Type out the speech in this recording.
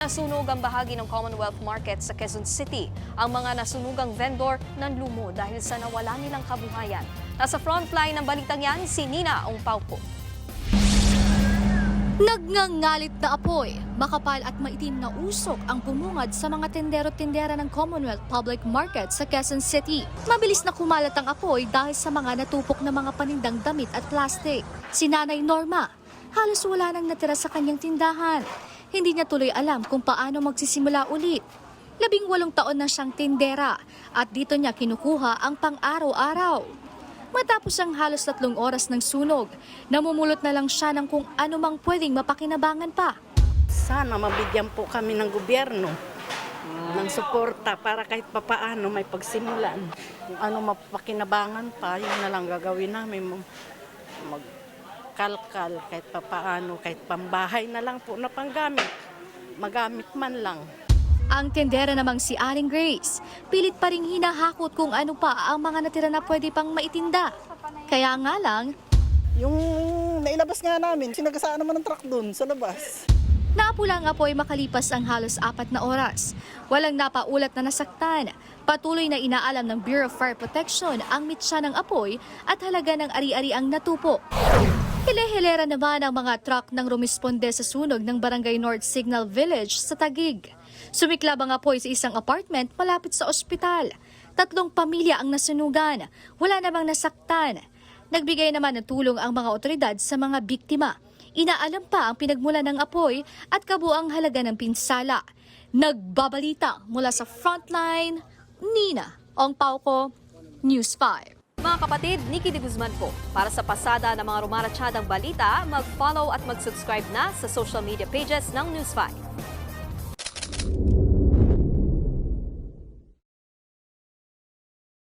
Nasunog ang bahagi ng Commonwealth Market sa Quezon City. Ang mga nasunugang vendor nanlumo dahil sa nawala nilang kabuhayan. Nasa frontline ng balitang yan, si Nina Ongpaupo. Nagngangalit na apoy, makapal at maitim na usok ang bumungad sa mga tendero-tendera ng Commonwealth Public Market sa Quezon City. Mabilis na kumalat ang apoy dahil sa mga natupok na mga panindang damit at plastic. Si Nanay Norma, halos wala nang natira sa kanyang tindahan. Hindi niya tuloy alam kung paano magsisimula ulit. 18 taon na siyang tindera at dito niya kinukuha ang pang-araw-araw. Matapos ang halos 3 oras ng sunog, namumulot na lang siya ng kung ano mang pwedeng mapakinabangan pa. Sana mabigyan po kami ng gobyerno ng suporta para kahit papaano may pagsimulan. Kung ano mapakinabangan pa, yun na lang gagawin namin. Magkalkal kahit papaano, kahit pambahay na lang po na panggamit. Magamit man lang. Ang tendera namang si Aling Grace, pilit pa ring hinahakot kung ano pa ang mga natira na pwede pang maitinda. Kaya nga lang, Yung nailabas nga namin, sinagasaan naman ng truck doon sa labas. naapula nga po ay makalipas ang halos 4 na oras. Walang napaulat na nasaktan. Patuloy na inaalam ng Bureau of Fire Protection ang mitsa ng apoy at halaga ng ari-ari ang natupo. Hile-hilera naman ang mga truck nang rumisponde sa sunog ng Barangay North Signal Village sa Taguig. Sumiklab ang apoy sa isang apartment malapit sa ospital. 3 pamilya ang nasunugan. Wala namang nasaktan. Nagbigay naman ng tulong ang mga otoridad sa mga biktima. Inaalam pa ang pinagmulan ng apoy at kabuang halaga ng pinsala. Nagbabalita mula sa Frontline, Nina Ongpaupo, News 5. Mga kapatid, Nikki de Guzman po. Para sa pasada ng mga rumaratsyadang balita, mag-follow at mag-subscribe na sa social media pages ng News 5.